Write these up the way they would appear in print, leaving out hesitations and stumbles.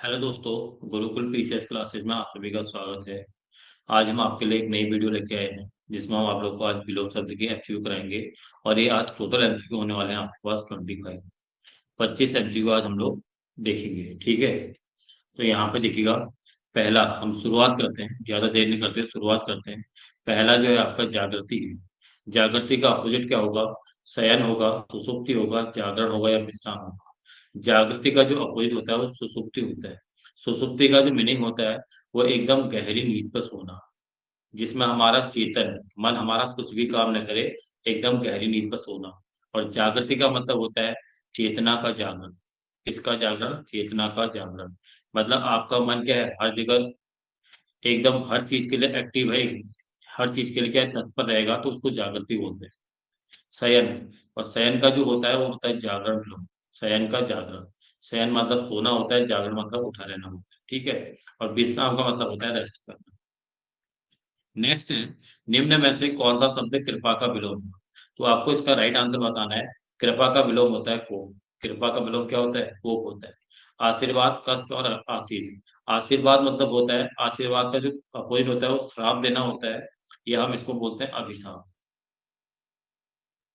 Hello दोस्तों। Gurukul PCS classes में आप सभी का स्वागत है। आज हम आपके लिए एक नई वीडियो लेके आए हैं जिसमें हम आप लोग को आज विलोम शब्द की एमसीक्यू कराएंगे। और ये आज टोटल एमसीक्यू होने वाले हैं आपके पास 25 एमसीक्यू आज हम लोग देखेंगे। ठीक है, तो यहाँ पे देखिएगा। पहला हम शुरुआत करते हैं, ज्यादा देर नहीं करते, शुरुआत करते हैं। पहला जो है आपका जागृति है। जागृति का अपोजिट क्या होगा? शयन होगा, सुसुप्ति होगा, जागरण होगा या विश्राम होगा। जागृति का जो अपोजिट होता है वो सुसुप्ति होता है। सुसुप्ति का जो मीनिंग होता है वो एकदम गहरी नींद पर सोना, जिसमें हमारा चेतन मन हमारा कुछ भी काम न करे, एकदम गहरी नींद पर सोना। और जागृति का मतलब होता है चेतना का जागरण। किसका जागरण? चेतना का जागरण। मतलब आपका मन क्या है, हर जगह एकदम हर चीज के लिए एक्टिव है, हर चीज के लिए क्या है, तत्पर रहेगा, तो उसको जागृति बोलते हैं। शयन, और शयन का जो होता है वो होता है जागरण लोग। शयन का जागरण। शयन मतलब सोना होता है, जागरण मतलब उठा रहना होता है। ठीक है। और विश्राम का मतलब होता है रेस्ट करना। नेक्स्ट है, निम्न में से कौन सा शब्द कृपा का विलोम है? तो आपको इसका राइट आंसर बताना है। कृपा का विलोम होता है कोप। कृपा का विलोम क्या होता है? कोप होता है। आशीर्वाद, कष्ट और आशीष। आशीर्वाद मतलब होता है, आशीर्वाद का जो अपोजिट होता है वो श्राप देना होता है, या हम इसको बोलते हैं अभिशाप।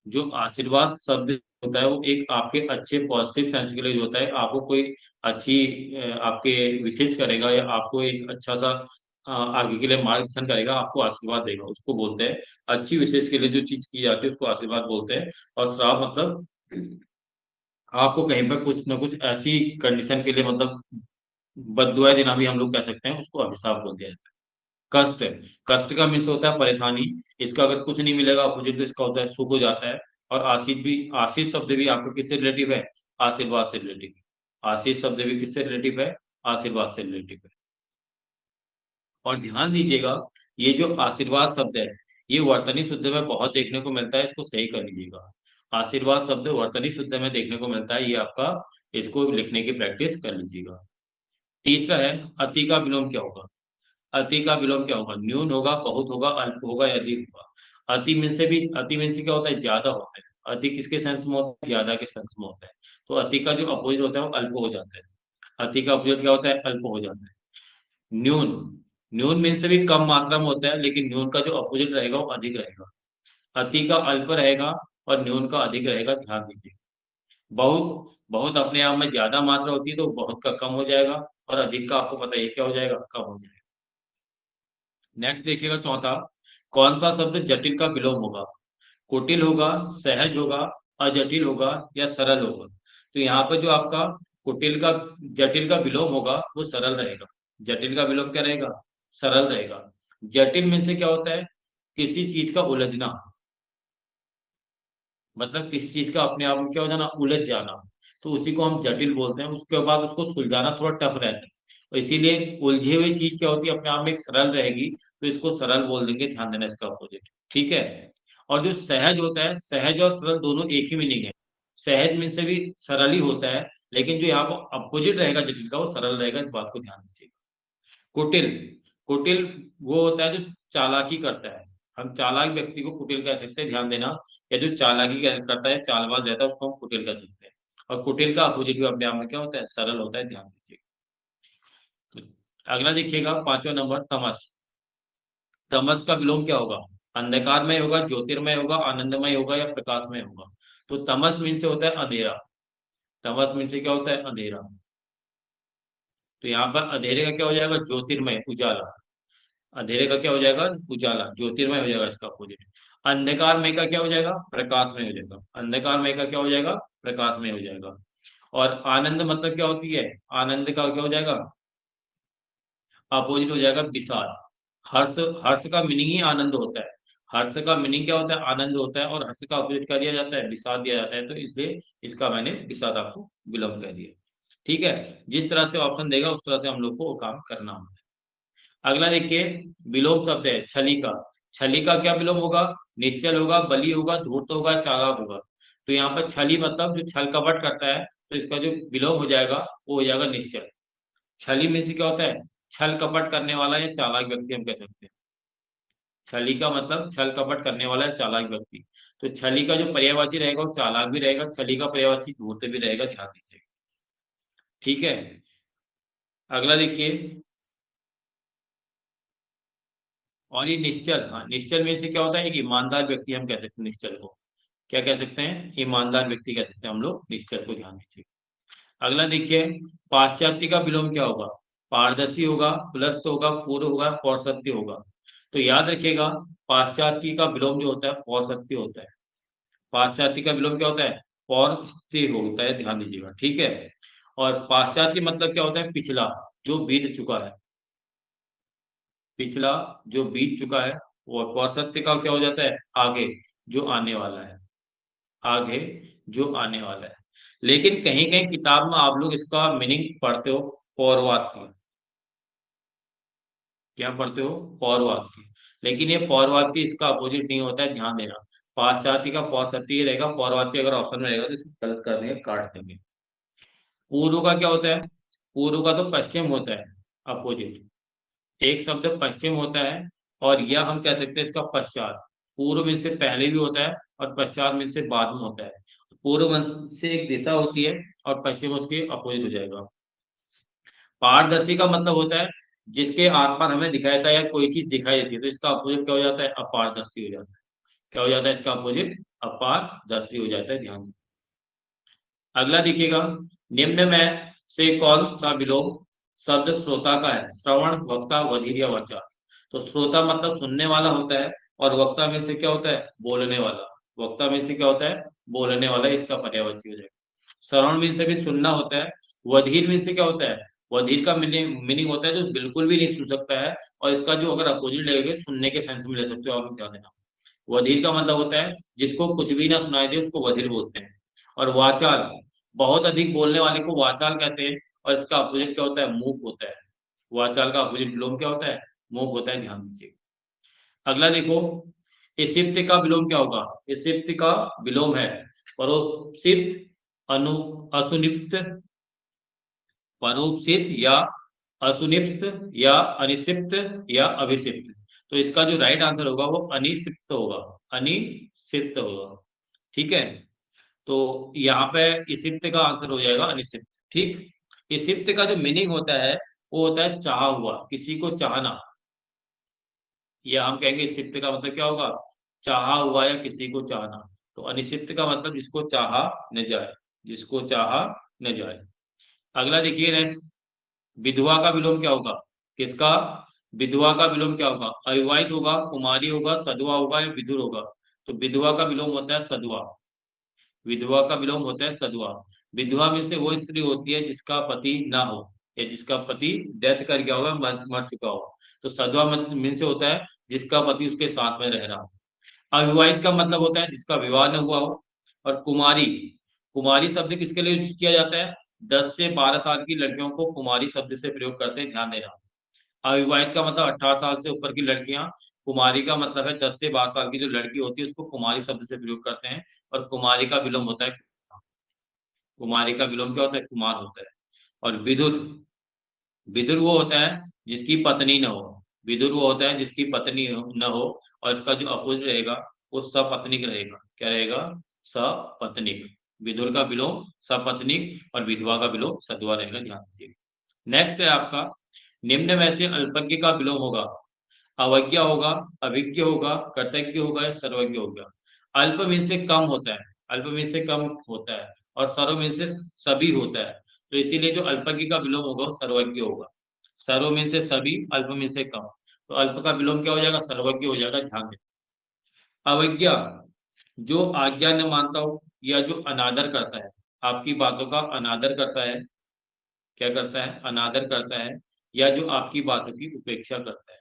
जो आशीर्वाद शब्द होता है वो एक आपके अच्छे पॉजिटिव सेंस के लिए जो होता है, आपको कोई अच्छी आपके विशेष करेगा, या आपको एक अच्छा सा आगे के लिए मार्गदर्शन करेगा, आपको आशीर्वाद देगा, उसको बोलते हैं। अच्छी विशेष के लिए जो चीज की जाती है उसको आशीर्वाद बोलते हैं। और श्राप मतलब आपको कहीं पर कुछ ना कुछ ऐसी कंडीशन के लिए, मतलब बद्दुआ देना भी हम लोग कह सकते हैं, उसको अभिशाप बोलते हैं। कष्ट, कष्ट का मीन्स होता है परेशानी। इसका अगर कुछ नहीं मिलेगा अपोजिट, तो इसका होता है सुख हो जाता है। और आशीष भी, आशीष शब्द भी आपका किससे रिलेटिव है? आशीर्वाद से रिलेटिव। आशीष शब्द भी किससे रिलेटिव है? आशीर्वाद से रिलेटिव है। और ध्यान दीजिएगा, ये जो आशीर्वाद शब्द है ये वर्तनी शुद्ध में बहुत देखने को मिलता है, इसको सही कर लीजिएगा। आशीर्वाद शब्द वर्तनी शुद्ध में देखने को मिलता है, ये आपका, इसको लिखने की प्रैक्टिस कर लीजिएगा। तीसरा है, अति का विलोम क्या होगा? अति का विलोम क्या होगा? न्यून होगा, बहुत होगा, अल्प होगा या अधिक होगा। अति में से क्या होता है? ज्यादा होता है। अति किसके सेंस में होता है? ज्यादा के सेंस में होता है। तो अति का जो अपोजिट होता है वो अल्प हो जाता है। अति का अपोजिट क्या होता है? अल्प हो जाता है। न्यून, न्यून में से भी कम मात्रा में होता है, लेकिन न्यून का जो अपोजिट रहेगा वो अधिक रहेगा। अति का अल्प रहेगा और न्यून का अधिक रहेगा, ध्यान दीजिए। बहुत, बहुत अपने आप में ज्यादा मात्रा होती है, तो बहुत का कम हो जाएगा। और अधिक का आपको पता है क्या हो जाएगा? कम हो जाएगा। नेक्स्ट देखिएगा चौथा, कौन सा शब्द जटिल का विलोम होगा? कुटिल होगा, सहज होगा, अजटिल होगा या सरल होगा। तो यहाँ पर जो आपका कुटिल का, जटिल का विलोम होगा वो सरल रहेगा। जटिल का विलोम क्या रहेगा? सरल रहेगा। जटिल में से क्या होता है? किसी चीज का उलझना, मतलब किसी चीज का अपने आप में क्या हो जाना? उलझ जाना। तो उसी को हम जटिल बोलते हैं। उसके बाद उसको सुलझाना थोड़ा टफ रहता है, और इसीलिए उलझी हुई चीज क्या होती है? अपने आप में एक सरल रहेगी, तो इसको सरल बोल देंगे। ध्यान देना इसका अपोजिट। ठीक है। और जो सहज होता है, सहज और सरल दोनों एक ही मीनिंग है। सहज में से भी सरल ही होता है, लेकिन जो यहाँ पर अपोजिट रहेगा जटिल का वो सरल रहेगा, इस बात को ध्यान दीजिए। कुटिल, कुटिल वो होता है जो चालाकी करता है। हम चालाक व्यक्ति को कुटिल कह सकते हैं, ध्यान देना। या जो चालाकी करता है, चालबाज रहता है, उसको हम कुटिल कह सकते हैं। और कुटिल का अपोजिट भी अपने आप में क्या होता है? सरल होता है, ध्यान दीजिए। तो अगला देखिएगा, पांचवा नंबर, तमस। तमस का विलोम क्या होगा? अंधकारमय होगा, ज्योतिर्मय होगा, आनंदमय होगा या प्रकाशमय होगा। तो तमस मीन से होता है अंधेरा। तमस मीन से क्या होता है? अंधेरा। तो यहाँ पर अंधेरे का क्या हो जाएगा? ज्योतिर्मय, उजाला। अंधेरे का क्या हो जाएगा? उजाला। ज्योतिर्मय हो जाएगा इसका अपोजिट। अंधकारमय का क्या हो जाएगा? प्रकाशमय हो जाएगा। अंधकारमय का क्या हो जाएगा? प्रकाशमय हो जाएगा। और आनंद मतलब क्या होती है? आनंद का क्या हो जाएगा? अपोजिट हो जाएगा विषाद। हर्ष, हर्ष का मीनिंग ही आनंद होता है। हर्ष का मीनिंग क्या होता है? आनंद होता है। और हर्ष का अपोजिट क्या दिया जाता है? विषाद दिया जाता है, तो इसलिए इसका मैंने विषाद आपको विलंब कह दिया। ठीक है। जिस तरह से ऑप्शन देगा उस तरह से हम लोग को वो काम करना होगा। अगला देखिए, विलोम शब्द है छली का। छली का क्या विलोम होगा? निश्चल होगा, बली होगा, धूर्त होगा, चालाक होगा। तो यहाँ पर छली मतलब जो छल कपट करता है, तो इसका जो विलोम हो जाएगा वो हो जाएगा निश्चल। छली में से क्या होता है? छल कपट करने वाला या चालाक व्यक्ति हम कह सकते हैं। छली का मतलब छल कपट करने वाला है, चालाक व्यक्ति। तो छली का जो पर्यायवाची रहेगा वो चालाक भी रहेगा, छली का पर्यायवाची धूर्त भी रहेगा, ध्यान दीजिए। ठीक है। अगला देखिए, और ये निश्चल, हाँ निश्चल में से क्या होता है, एक ईमानदार व्यक्ति हम कह सकते हैं निश्चल को। क्या कह सकते हैं, ईमानदार व्यक्ति कह सकते हैं हम लोग निश्चल को, ध्यान दीजिए। अगला देखिए, पाश्चात्य का विलोम क्या होगा, पारदर्शी होगा, प्लस्त होगा, पूर्व होगा, पौर्षत्य होगा। तो याद रखिएगा, पाश्चात्य का विलोम जो होता है पौर्षत्य होता है। पाश्चात्य का विलोम क्या होता है, पौर्षत्य होता है, ध्यान दीजिएगा, ठीक है। और पाश्चात्य मतलब क्या होता है, पिछला, जो बीत चुका है, पिछला जो बीत चुका है। और पौर्षत्य का क्या हो जाता है, आगे, जो आने वाला है, आगे जो आने वाला है। लेकिन कहीं कहीं किताब में आप लोग इसका मीनिंग पढ़ते हो पौर्वात्य, क्या पढ़ते हो, पौर्वात्य। लेकिन ये पौर्वात्य इसका अपोजिट नहीं होता है, ध्यान देना। पाश्चात्य का पौर्षत्य ही रहेगा, पौर्वात्य अगर ऑप्शन में रहेगा तो इसको गलत कर देंगे, काट देंगे। पूर्व का क्या होता है, पूर्व का तो पश्चिम होता है, अपोजिट। एक शब्द पश्चिम होता है, और यह हम कह सकते हैं इसका पश्चात। पूर्व में से पहले भी होता है, और पश्चात में से बाद में होता है। पूर्व में से एक दिशा होती है, और पश्चिम उसके अपोजिट हो जाएगा। पारदर्शी का मतलब होता है जिसके आर पार हमें दिखाई देता है या कोई चीज दिखाई देती है, तो इसका अपोजिट क्या हो जाता है, अपारदर्शी हो जाता है। क्या हो जाता है इसका अपोजिट, अपारदर्शी हो जाता है, ध्यान दें। अगला देखिएगा, निम्न में से कौन सा विलोम शब्द श्रोता का है, श्रवण, वक्ता, बधिर या वाचा। तो श्रोता मतलब सुनने वाला होता है, और वक्ता में से क्या होता है, बोलने वाला। वक्ता में से क्या होता है, बोलने वाला, इसका पर्यायवाची हो जाएगा। श्रवण में से भी सुनना होता है। बधिर में से क्या होता है, बधिर का मीनिंग मीनिंग होता है जो बिल्कुल भी नहीं सुन सकता है। और इसका जो अगर अपोजिट लगेगा, सुनने के सेंस में ले सकते हो आप, ध्यान देना। बधिर का मतलब होता है जिसको कुछ भी ना सुनाई दे, उसको बधिर बोलते हैं। और वाचाल, बहुत अधिक बोलने वाले को वाचाल कहते हैं। और इसका अपोजिट क्या होता है, मूक होता है। वाचाल का अपोजिट विलोम क्या होता है, मूक होता है, ध्यान दीजिए। अगला देखो, इसिप्त का विलोम क्या होगा, इसिप्त का विलोम है परोपसित, अनु असुनिप्त, परोपसित या असुनिप्त या अनिसिप्त या अभिसिप्त। तो इसका जो राइट आंसर होगा वो अनिसिप्त होगा, अनिसिप्त होगा, ठीक है। तो यहाँ पे इसिप्त का आंसर हो जाएगा अनिसिप्त, ठीक। इसिप्त का जो मीनिंग होता है वो होता है चाहा हुआ, किसी को चाहना। या हम कहेंगे इसिप्त का मतलब क्या होगा, चाहा हुआ या किसी को चाहना। तो अनिसिप्त का मतलब जिसको चाहा न जाए, जिसको चाहा न जाए। अगला देखिए नेक्स्ट, विधवा का विलोम क्या होगा, किसका, विधवा का विलोम क्या होगा, अविवाहित होगा, कुमारी होगा, सधवा होगा या विधुर होगा। तो विधवा का विलोम होता है सधवा, विधवा का विलोम होता है सधवा। विधवा में से वो स्त्री होती है जिसका पति ना हो, या जिसका पति डेथ कर गया होगा, मर चुका हो। तो सधवा में से होता है जिसका पति उसके साथ में रह रहा हो। अविवाहित का मतलब होता है जिसका विवाह न हुआ हो। और कुमारी, कुमारी शब्द किसके लिए यूज किया जाता है, 10 से 12 साल की लड़कियों को कुमारी शब्द से प्रयोग करते हैं, ध्यान देना। अविवाहित का मतलब 18 साल से ऊपर की लड़कियां। कुमारी का मतलब है 10 से 12 साल की जो लड़की होती है उसको कुमारी शब्द से प्रयोग करते हैं। और कुमारी का विलोम होता है, कुमारी का विलोम क्या होता है, कुमार होता है। और विदुर, विदुर वो होता है जिसकी पत्नी न हो। विदुर वो होता है जिसकी पत्नी न हो। और इसका जो अपोजिट रहेगा वो सपत्नीक रहेगा, क्या रहेगा, सपत्नीक। विदुर का विलोम सपत्नीक, और विधवा का विलोम सधवा रहेगा, ध्यान दीजिए। नेक्स्ट है आपका, निम्न में से अल्पज्ञ का विलोम होगा, अवज्ञा होगा, अभिज्ञ होगा, कृतज्ञ होगा या सर्वज्ञ होगा। अल्प में से कम होता है, अल्प में से कम होता है, और सर्व में से सभी होता है। तो इसीलिए जो अल्पज्ञ का विलोम होगा वो सर्वज्ञ होगा। सर्व में से सभी, अल्प में से कम। तो अल्प का विलोम क्या हो जाएगा, सर्वज्ञ हो जाएगा, ध्यान दें। अवज्ञा, जो आज्ञा न मानता हो, या जो अनादर करता है, आपकी बातों का अनादर करता है, क्या करता है, अनादर करता है, या जो आपकी बातों की उपेक्षा करता है,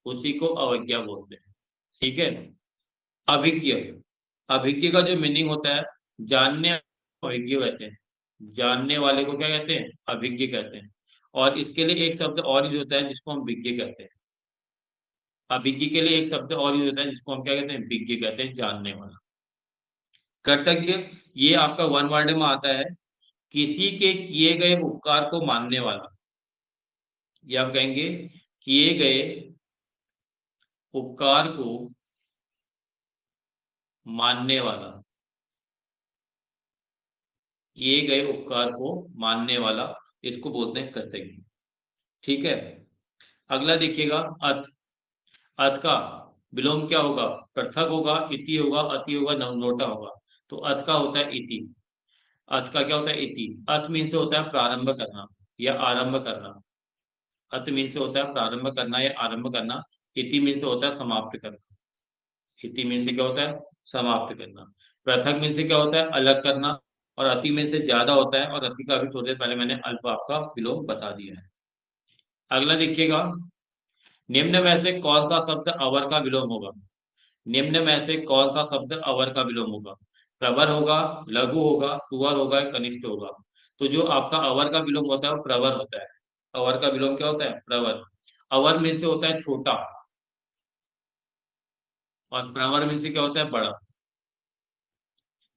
उसी को अवज्ञा बोलते हैं, ठीक है। अभिज्ञ, अभिज्ञ का जो मीनिंग होता है, जानने, अभिज्ञ कहते हैं, जानने वाले को क्या कहते हैं, अभिज्ञ कहते हैं। और इसके लिए एक शब्द और यूज होता है जिसको हम विज्ञ कहते हैं। अभिज्ञ के लिए एक शब्द और यूज होता है जिसको हम क्या कहते हैं, विज्ञ कहते हैं, जानने वाला। कृतज्ञ, ये आपका वन वर्ड में आता है, किसी के किए गए उपकार को मानने वाला। ये आप कहेंगे, किए गए उपकार को मानने वाला, किए गए उपकार को मानने वाला, इसको बोलते हैं कृतज्ञ। ठीक है। अगला देखिएगा, अथ। अथ का विलोम क्या होगा? पृथक होगा, इति होगा, अति होगा, नोटा होगा। तो अथ का होता है इति। अथ का क्या होता है? इति। अथ मीन से होता है प्रारंभ करना या आरंभ करना। अत मीन से होता है प्रारंभ करना या आरंभ करना। इति मीन से होता है समाप्त करना। इति मीन से क्या होता है? समाप्त करना। पृथक मीन से क्या होता है? अलग करना। और अति में से ज्यादा होता है, और अति का भी थोड़ी देर पहले मैंने अल्प आपका विलोम बता दिया है। अगला देखिएगा, निम्न में से कौन सा शब्द अवर का विलोम होगा? निम्न में से कौन सा शब्द अवर का विलोम होगा? प्रवर होगा, लघु होगा, सुवर होगा या कनिष्ठ होगा? तो जो आपका अवर का विलोम होता है वो प्रवर होता है। अवर का विलोम क्या होता है? प्रवर। अवर में से होता है छोटा, और प्रवर में से क्या होता है? बड़ा।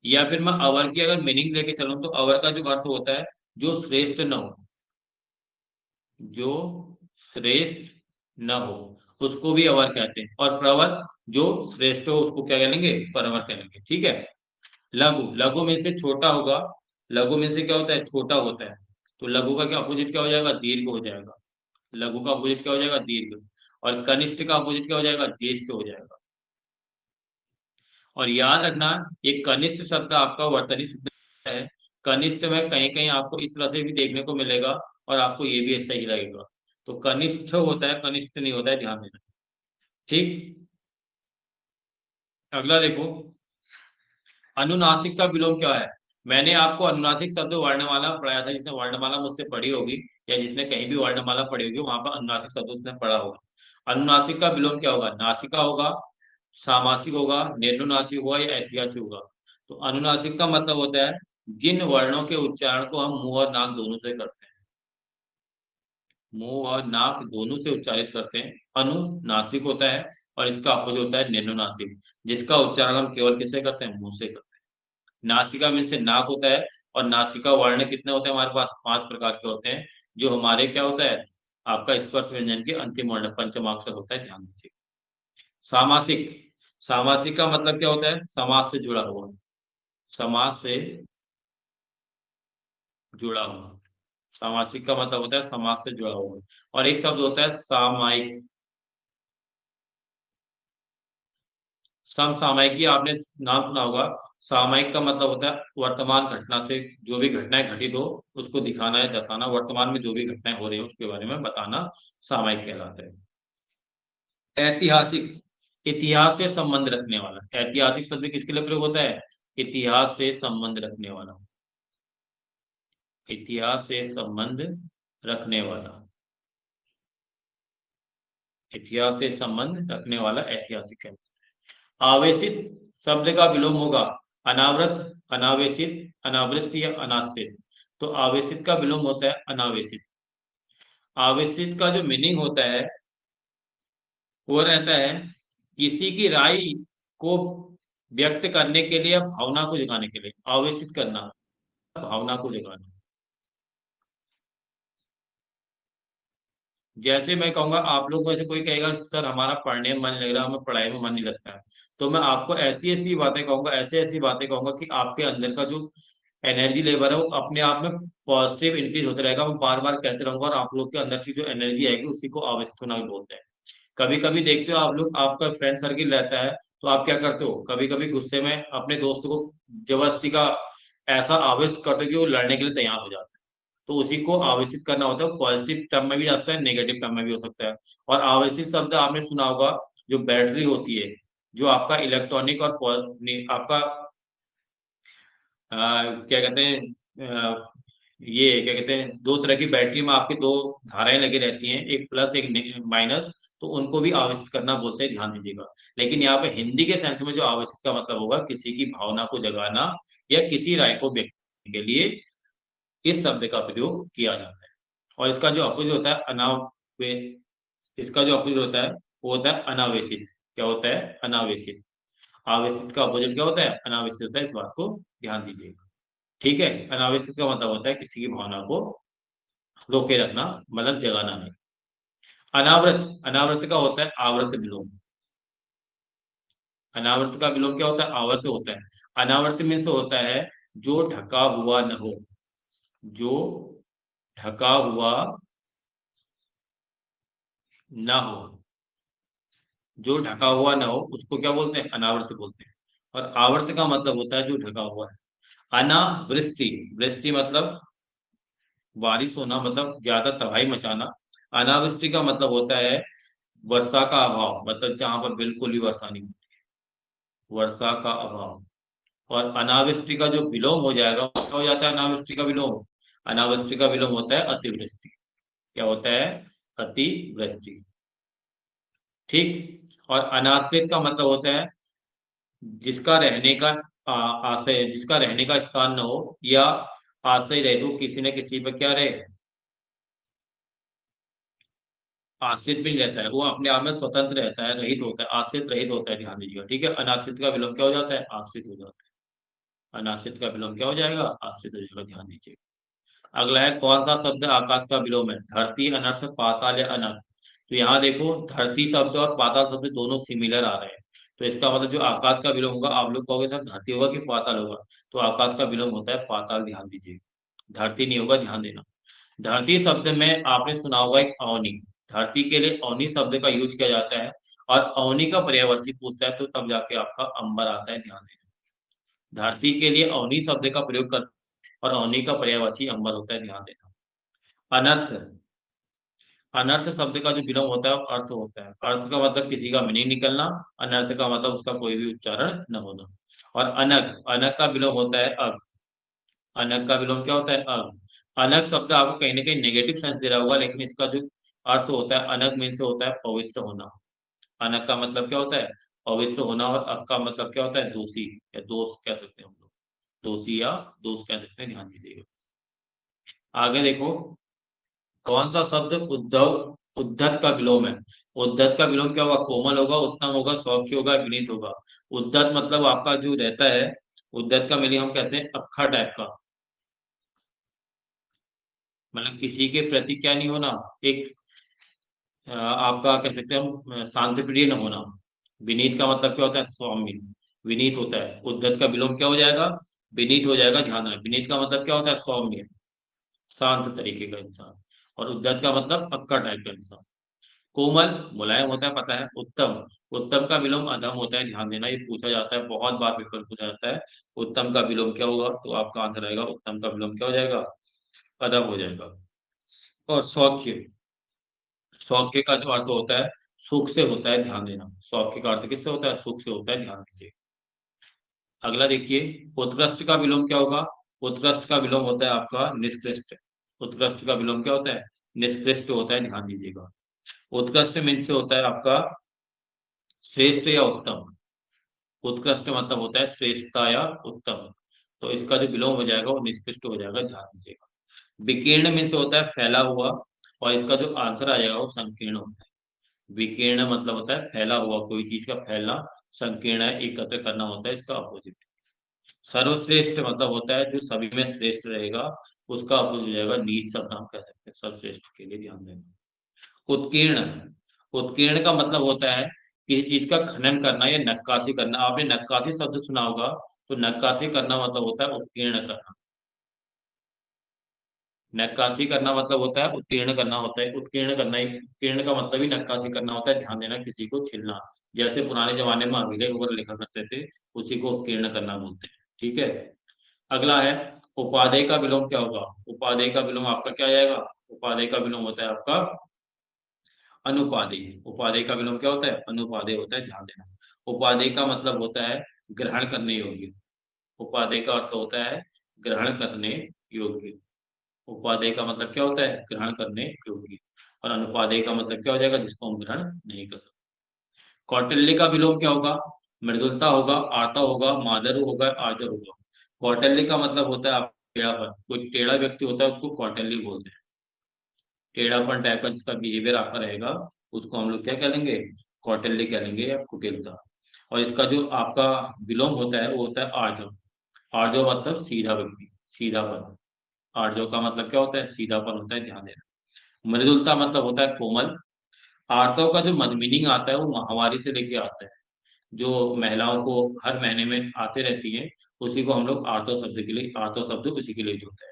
या फिर मैं अवर की अगर मीनिंग लेके चलूं तो अवर का जो अर्थ होता है, जो श्रेष्ठ न हो। जो श्रेष्ठ न हो उसको भी अवर कहते हैं, और प्रवर जो श्रेष्ठ हो उसको क्या कहेंगे? परवर कहेंगे। ठीक है। लघु, लघु में से छोटा होगा। लघु में से क्या होता है? छोटा होता है। तो लघु का क्या अपोजिट क्या हो जाएगा? दीर्घ हो जाएगा। लघु का अपोजिट क्या हो जाएगा? दीर्घ। और कनिष्ठ का अपोजिट क्या हो जाएगा? ज्येष्ठ हो जाएगा। और याद रखना, ये कनिष्ठ शब्द आपका वर्तनी शब्द है। कनिष्ठ में कहीं कहीं आपको इस तरह से भी देखने को मिलेगा, और आपको ये भी ऐसा ही लगेगा। तो कनिष्ठ होता है, कनिष्ठ नहीं होता है, ध्यान देना। ठीक। अगला देखो, अनुनासिक का विलोम क्या है? मैंने आपको अनुनासिक शब्द वर्णमाला पढ़ाया था। जिसने वर्णमाला मुझसे पढ़ी होगी, या जिसने कहीं भी वर्णमाला पढ़ी होगी, वहां पर अनुनासिक शब्द उसने पढ़ा होगा। अनुनासिक का विलोम क्या होगा? नासिका होगा, सामासिक होगा, नेनुनासिक होगा या ऐतिहासिक होगा। तो अनुनासिक का मतलब होता है जिन वर्णों के उच्चारण को हम मुंह और नाक दोनों से करते हैं। मुंह और नाक दोनों से उच्चारित करते हैं, अनुनासिक होता है। और इसका अपोजिट होता है नेनुनासिक, जिसका उच्चारण हम केवल किससे करते हैं? मुंह से करते हैं। नासिका में से नाक होता है। और नासिका वर्ण कितने होते हैं हमारे पास? 5 प्रकार के होते हैं। जो हमारे क्या होता है? आपका स्पर्श व्यंजन के अंतिम वर्ण पंचमाक्षर होता है, ध्यान दीजिए। सामासिक। सामासिक का मतलब क्या होता है? समाज से जुड़ा हुआ। समाज से जुड़ा हुआ। सामासिक का मतलब होता है समाज से जुड़ा हुआ। और एक शब्द होता है सामायिक। समसामयिकी आपने नाम सुना होगा। सामयिक का मतलब होता है वर्तमान घटना से जो भी घटनाएं घटित हो उसको दिखाना है, दर्शाना। वर्तमान में जो भी घटनाएं हो रही है उसके बारे में बताना सामयिक कहलाता है। ऐतिहासिक, इतिहास से संबंध रखने वाला। ऐतिहासिक शब्द किसके लिए प्रयोग होता है? इतिहास से संबंध रखने वाला। इतिहास से संबंध रखने वाला। इतिहास से संबंध रखने वाला ऐतिहासिक है। आवेशित शब्द का विलोम होगा अनावृत, अनावेशित, अनावृष्ट या अनाश्रित। तो आवेशित का विलोम होता है अनावेशित। आवेशित का जो मीनिंग होता है वो रहता है किसी की राय को व्यक्त करने के लिए या भावना को जगाने के लिए। आवेशित करना, भावना को जगाना। जैसे मैं कहूंगा, आप लोग में से कोई कहेगा सर हमारा पढ़ने में मन लग रहा है, हमें पढ़ाई में मन नहीं लगता है। तो मैं आपको ऐसी ऐसी बातें कहूंगा, ऐसी ऐसी बातें कहूंगा कि आपके अंदर का जो एनर्जी लेवल है वो अपने आप में पॉजिटिव इंक्रीज होता रहेगा। मैं बार बार कहते रहूंगा, और आप लोग के अंदर की जो एनर्जी आएगी उसी को आवेशित होना भी बोलते हैं। कभी कभी देखते हो आप लोग, आपका फ्रेंड सर्किल रहता है, तो आप क्या करते हो? कभी कभी गुस्से में अपने दोस्त को जबरदस्ती का ऐसा आवेश करते हो कि वो लड़ने के लिए तैयार हो जाता है। तो उसी को आवेशित करना होता है। पॉजिटिव टर्म में भी आ सकता है, नेगेटिव टर्म में भी हो सकता है। और आवेशित शब्द आपने सुना होगा, जो बैटरी होती है, जो आपका इलेक्ट्रॉनिक और आपका क्या कहते हैं, ये क्या कहते हैं, दो तरह की बैटरी में आपकी दो धाराएं लगी रहती हैं, एक प्लस एक माइनस। तो उनको भी आवेशित करना बोलते हैं, ध्यान दीजिएगा। लेकिन यहाँ पे हिंदी के सेंस में जो आवेशित का मतलब होगा किसी की भावना को जगाना या किसी राय को व्यक्त करने के लिए इस शब्द का प्रयोग किया जाता है। और इसका जो अपोजिट होता है अनावे इसका जो अपोजिट होता है वो होता है अनावेशित। क्या होता है? अनावेशित। आवेशित का अपोजिट क्या होता है? अनावेशित होता है। इस बात को ध्यान दीजिएगा। ठीक है। अनावेशित का मतलब होता है किसी की भावना को रोके रखना, मतलब जगाना नहीं। अनावृत, अनावृत का होता है आवृत विलोम। अनावृत का विलोम क्या होता है? आवृत होता है। अनावृत में से होता है जो ढका हुआ न हो। जो ढका हुआ ना हो, जो ढका हुआ ना हो उसको क्या बोलते हैं, अनावृत बोलते हैं। और आवर्त का मतलब होता है जो ढका हुआ है। अनावृष्टि, वृष्टि मतलब बारिश होना, मतलब ज्यादा तबाही मचाना। अनावृष्टि का मतलब होता है वर्षा का अभाव, मतलब जहां पर बिल्कुल भी वर्षा नहीं, वर्षा का अभाव। और अनावृष्टि का जो विलोम हो जाएगा, वो क्या हो जाता है अनावृष्टि का विलोम? अनावृष्टि का विलोम होता है अतिवृष्टि। क्या होता है? अतिवृष्टि। ठीक। और अनाश्रित का मतलब होता है जिसका रहने का आशय, जिसका रहने का स्थान न हो, या आश्रय रहे तो किसी न किसी पर क्या रहे, आश्रित भी नहीं रहता है, वो अपने आप में स्वतंत्र रहता है, रहित होता है, आश्रित रहित होता है, ध्यान दीजिएगा। ठीक है, अनाश्रित का विलोम क्या हो जाता है, आश्रित हो जाता है। अनाश्रित का विलोम क्या हो जाएगा, आश्रित हो जाएगा, ध्यान दीजिए। अगला है कौन सा शब्द आकाश का विलोम है? धरती, अनर्थ, पाताल या अनर्थ। तो यहाँ देखो, धरती शब्द और पाताल शब्द दोनों सिमिलर आ रहे हैं। तो इसका मतलब जो आकाश का विलोम होगा, आप लोग कहोगे सर धरती होगा कि पाताल होगा? तो आकाश का विलोम होता है पाताल, ध्यान दीजिए। धरती नहीं होगा, ध्यान देना। धरती शब्द में आपने सुना होगा एक अवनी। धरती के लिए अवनी शब्द का यूज किया जाता है। और अवनी का पर्यायवाची पूछता है तो तब जाके आपका अंबर आता है, ध्यान देना। धरती के लिए अवनी शब्द का प्रयोग कर, और अवनी का पर्यायवाची अंबर होता है, ध्यान देना। अनर्थ, अनर्थ शब्द का जो विलोम होता है वो अर्थ होता है। अर्थ का मतलब किसी का मीनिंग निकलना, अनर्थ का मतलब उसका कोई भी उच्चारण न होना। और अनग, अनग का विलोम होता है अग। अनग का विलोम क्या होता है, अग। अनग शब्द आपको कहीं ना कहीं नेगेटिव सेंस दे रहा होगा, लेकिन इसका जो अर्थ होता है अनग मीन से होता है पवित्र होना। अनग का मतलब क्या होता है, पवित्र होना। और अग का मतलब क्या होता है, दोषी या दोष कह सकते हैं हम लोग, दोषी या दोष कह सकते हैं, ध्यान दीजिएगा। आगे देखो, कौन सा शब्द उद्धव, उद्धत का विलोम है? उद्धत का विलोम क्या होगा, कोमल होगा, उत्तम होगा, सौख्य होगा, विनीत होगा। उद्धत मतलब आपका जो रहता है, उद्धत का मीनिंग हम कहते हैं अक्खा टाइप का, मतलब किसी के प्रति क्या नहीं होना, एक आपका कह सकते हैं हम शांति प्रिय न होना। विनीत का मतलब क्या होता है, सौम्य, विनीत होता है। उद्धत का विलोम क्या हो जाएगा, विनीत हो जाएगा, ध्यान रखना। विनीत का मतलब क्या होता है, सौम्य, शांत तरीके का इंसान। और उद्धत का मतलब अक्का टाइप का इंसान। कोमल, मुलायम होता है, पता है। उत्तम, उत्तम का विलोम अधम होता है, ध्यान देना। ये पूछा जाता है, बहुत बार पेपर में पूछा जाता है। उत्तम का विलोम क्या होगा, तो आपका आंसर आएगा उत्तम का विलोम क्या हो जाएगा, अधम हो जाएगा। और सौख्य, सौख्य का जो अर्थ होता है सुख से होता है, ध्यान देना। सौख्य का अर्थ किससे होता है, सुख से होता है, ध्यान दीजिए। अगला देखिए, उत्कृष्ट का विलोम क्या होगा? उत्कृष्ट का विलोम होता है आपका निष्कृष्ट। उत्कृष्ट का विलोम क्या होता है, निष्कृष्ट होता है, ध्यान दीजिएगा। उत्कृष्ट मीन से होता है आपका श्रेष्ठ या उत्तम। उत्कृष्ट मतलब होता है श्रेष्ठता या उत्तम। तो इसका जो विलोम हो जाएगा वो निष्कृष्ट हो जाएगा, ध्यान दीजिएगा। विकीर्ण मीन से होता है फैला हुआ। और इसका जो आंसर आ जाएगा वो संकीर्ण होता है। विकीर्ण मतलब होता है फैला हुआ, कोई चीज का फैलना। संकीर्ण है एकत्र करना, होता है इसका अपोजिट। सर्वश्रेष्ठ मतलब होता है जो सभी में श्रेष्ठ रहेगा, उसका अपोजिट हो जाएगा नीच शब्द हम कह सकते हैं सर्वश्रेष्ठ के लिए, ध्यान देना। उत्कीर्ण, उत्कीर्ण का मतलब होता है किसी चीज का खनन करना या नक्काशी करना। आपने नक्काशी शब्द सुना होगा, तो नक्काशी करना मतलब होता है उत्कीर्ण करना। नक्काशी करना मतलब होता है उत्कीर्ण करना, होता है उत्कीर्ण करना ही, उत्कीर्ण का मतलब ही नक्काशी करना होता है, ध्यान देना। किसी को छिलना, जैसे पुराने जमाने में अभिलेख वगैरह लिखा करते थे, उसी को उत्कीर्ण करना बोलते हैं। ठीक है। अगला है उपादेय का विलोम क्या होगा? उपादेय का विलोम आपका क्या आ जाएगा? उपादेय का विलोम होता है आपका अनुपादेय। उपादेय का विलोम क्या होता है, अनुपादेय होता है, ध्यान देना। उपादेय का मतलब होता है ग्रहण करने योग्य। उपादेय का अर्थ होता है ग्रहण करने योग्य। उपादेय का मतलब क्या होता है, ग्रहण करने योग्य। और अनुपादेय का मतलब क्या हो जाएगा, जिसको हम ग्रहण नहीं कर सकते। कौटिल्य का विलोम क्या होगा? मृदुलता होगा, आर्ता होगा, मादर होगा, आर्जर होगा। कौटिल्य का मतलब होता है आप टेढ़ापन, कोई टेढ़ा व्यक्ति होता है उसको कौटिल्य बोलते हैं। टेढ़ापन टाइप का जिसका बिहेवियर आपका रहेगा, उसको हम लोग क्या कह लेंगे, कौटिल्य कह लेंगे या कुटिलता। और इसका जो आपका विलोम होता है वो होता है आर्जव। आर्जव मतलब सीधा व्यक्ति, सीधापन। आर्जव का मतलब क्या होता है, सीधापन होता है, ध्यान देना। मृदुलता मतलब होता है कोमल। आर्तव का जो मद मीनिंग आता है वो माहवारी से लेके आता है, जो महिलाओं को हर महीने में आते रहती हैं, उसी को हम लोग आर्तव शब्द के लिए, आर्तव शब्द उसी के लिए जो होता है।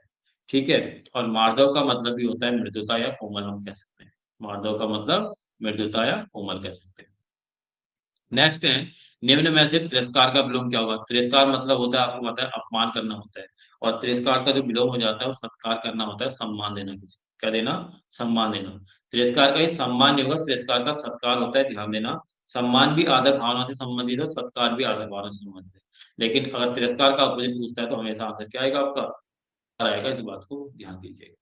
ठीक है। और मार्दव का मतलब भी होता है मृदुता या कोमल, हम कह सकते हैं। मार्दव का मतलब मृदुता या कोमल कह सकते हैं। नेक्स्ट है, निम्न में से तिरस्कार का विलोम क्या होगा? तिरस्कार मतलब होता है, आपको पता है, अपमान करना होता है। और तिरस्कार का जो विलोम हो जाता है वो सत्कार करना होता है, सम्मान देना, किसी क्या देना, सम्मान देना। तिरस्कार का ही सम्मान नहीं होगा, तिरस्कार का सत्कार होता है, ध्यान देना। सम्मान भी आदर भावना से संबंधित है, सत्कार भी आदर भावना से संबंधित है। लेकिन अगर तिरस्कार का अपोजिट पूछता है तो हमेशा आंसर क्या आएगा आपका, आएगा। इस बात को ध्यान दीजिए।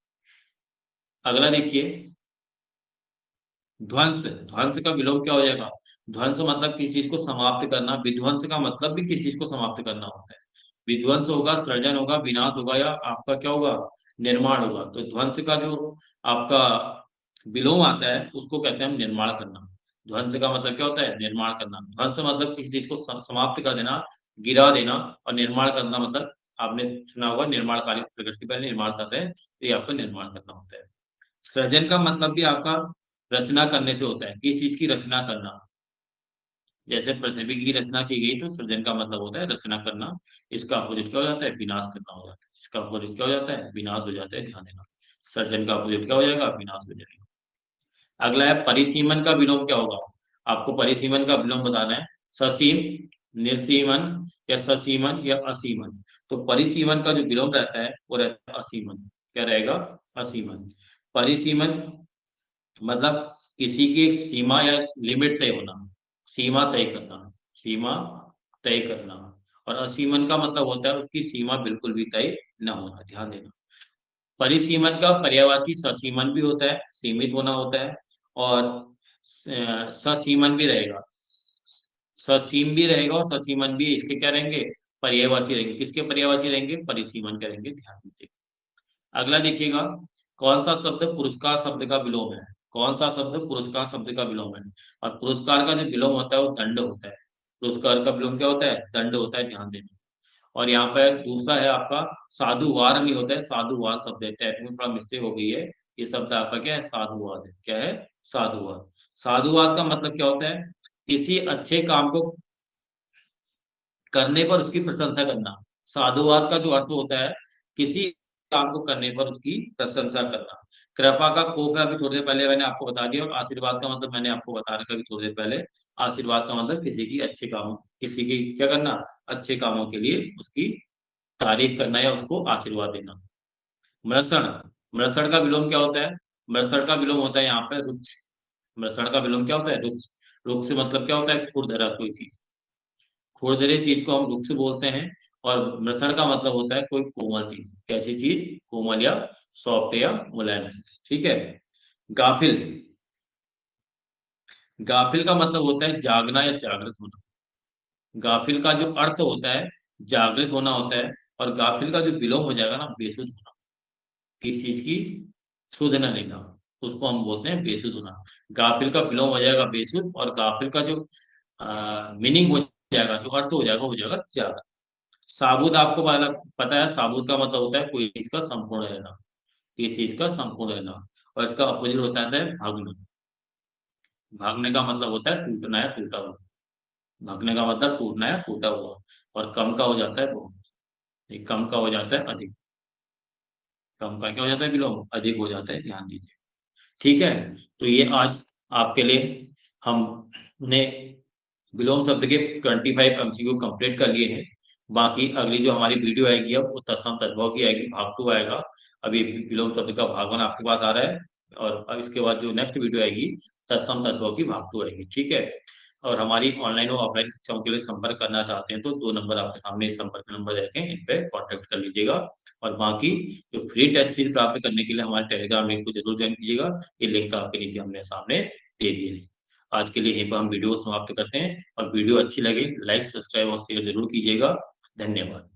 अगला देखिए, ध्वंस। ध्वंस का विलोम क्या हो जाएगा? ध्वंस मतलब किसी चीज को समाप्त करना, विध्वंस का मतलब भी किसी चीज को समाप्त करना होता है। विध्वंस होगा, सृजन होगा, विनाश होगा, या आपका क्या होगा, निर्माण होगा। तो ध्वंस का जो आपका विलोम आता है उसको कहते हैं हम निर्माण करना। ध्वंस का मतलब क्या होता है, निर्माण करना। ध्वंस मतलब किसी चीज को समाप्त कर देना, गिरा देना। और निर्माण करना मतलब आपने सुना होगा, निर्माण कार्य प्रकृति पहले निर्माण करते हैं, तो ये आपको निर्माण करना होता है। सृजन का मतलब भी आपका रचना करने से होता है, किस चीज की रचना करना। जैसे पृथ्वी की रचना की गई तो सृजन का मतलब होता है रचना करना। इसका अपोजिट क्या हो जाता है, विनाश करना हो जाता है। इसका अपोजिट क्या हो जाता है, विनाश हो जाता है, ध्यान देना। सृजन का अपोजिट क्या हो जाएगा, विनाश हो जाएगा। अगला है परिसीमन का विलोम क्या होगा? आपको परिसीमन का विलोम बताना है। ससीम, निर्सीमन, या ससीमन, या असीमन। तो परिसीमन का जो विलोम रहता है वो रहता है असीमन। क्या रहेगा, असीमन। परिसीमन मतलब किसी की एक सीमा या लिमिट तय होना, सीमा तय करना, सीमा तय करना। और असीमन का मतलब होता है उसकी सीमा बिल्कुल भी तय न होना, ध्यान देना। परिसीमन का पर्यायवाची ससीमन भी होता है, सीमित होना होता है। और ससीमन भी रहेगा, ससीम भी रहेगा और ससीमन भी, इसके क्या रहेंगे, पर्यायवाची रहेंगे। किसके पर्यायवाची रहेंगे, परिसीमन के रहेंगे, ध्यान दीजिए। अगला देखिएगा, कौन सा शब्द पुरस्कार शब्द का विलोम है? कौन सा शब्द पुरस्कार शब्द का विलोम है? और पुरस्कार का जो विलोम होता है वो दंड होता है। पुरस्कार का विलोम क्या होता है, दंड होता है, ध्यान देना। और यहाँ पे दूसरा है आपका साधुवाद भी होता है, साधुवाद शब्द है, टाइपिंग में थोड़ा मिस्टेक हो गई है। ये शब्द आपका क्या है, साधुवाद है। क्या है, साधुवाद। साधुवाद का मतलब क्या होता है, किसी अच्छे काम को करने पर उसकी प्रशंसा करना। साधुवाद का जो अर्थ होता है, किसी काम को करने पर उसकी प्रशंसा करना। कृपा का कोप है, अभी थोड़ी देर पहले मैंने आपको बता दिया। और आशीर्वाद का मतलब मैंने आपको बता रखा अभी थोड़ी देर पहले। आशीर्वाद का मतलब किसी की अच्छे कामों, किसी की क्या करना, अच्छे कामों के लिए उसकी तारीफ करना या उसको आशीर्वाद देना। मृषण। मृषण का विलोम क्या होता है? मृषण का विलोम होता है यहाँ पे रुक्ष। मृषण का विलोम क्या होता है, रुक्ष। रुक्ष से मतलब क्या होता है, खुरदरा कोई चीज। खुरदरे चीज को हम रुक्ष बोलते हैं। और मृषण का मतलब होता है कोई कोमल चीज। कैसी चीज, कोमल या सॉफ्ट या मुलायम चीज, ठीक है। गाफिल। गाफिल का मतलब होता है जागना या जागृत होना। गाफिल का जो अर्थ होता है जागृत होना होता है। और गाफिल का जो विलोम हो जाएगा ना, बेसुध होना। किस चीज की, शुद्ध न लेना, उसको हम बोलते हैं बेसुध होना। गाफिल का विलोम हो जाएगा बेसुध, और गाफिल का जो मीनिंग हो जाएगा, जो अर्थ हो जाएगा, हो जाएगा जागृत। साबुत आपको पता है, साबुत का मतलब होता है कोई चीज का संपूर्ण रहना, किसी चीज का संपूर्ण रहना। और इसका अपोजिट होता है भग्न। भागने का मतलब होता है टूटना या टूटा हुआ। भागने का मतलब टूटना या टूटा हुआ। और कम का हो जाता है बहुत, ये कम का हो जाता है अधिक। कम का क्या हो जाता है, विलोम अधिक हो जाता है, ध्यान दीजिए। ठीक है। तो ये आज आपके लिए हमने विलोम शब्द के 25 एमसीक्यू कंप्लीट कर लिए हैं। बाकी अगली जो हमारी वीडियो आएगी अब वो तत्सम तद्भव की आएगी, भाग 2 आएगा। अभी विलोम शब्द का भाग 1 आपके पास आ रहा है। और अब इसके बाद जो नेक्स्ट वीडियो आएगी तत्सम तद्भव की भाग 2 आएगी, ठीक है। और हमारी ऑनलाइन और ऑफलाइन कक्षाओं के लिए संपर्क करना चाहते हैं तो 2 नंबर आपके सामने, संपर्क नंबर रहते हैं, इन पे कॉन्टेक्ट कर लीजिएगा। और बाकी जो फ्री टेस्ट सीरीज प्राप्त करने के लिए हमारे टेलीग्राम लिंक को जरूर ज्वाइन कीजिएगा। ये लिंक आपके नीचे हमने सामने दे दिए हैं। आज के लिए यहीं पर हम वीडियो समाप्त करते हैं। और वीडियो अच्छी लगे लाइक सब्सक्राइब और शेयर जरूर कीजिएगा। धन्यवाद।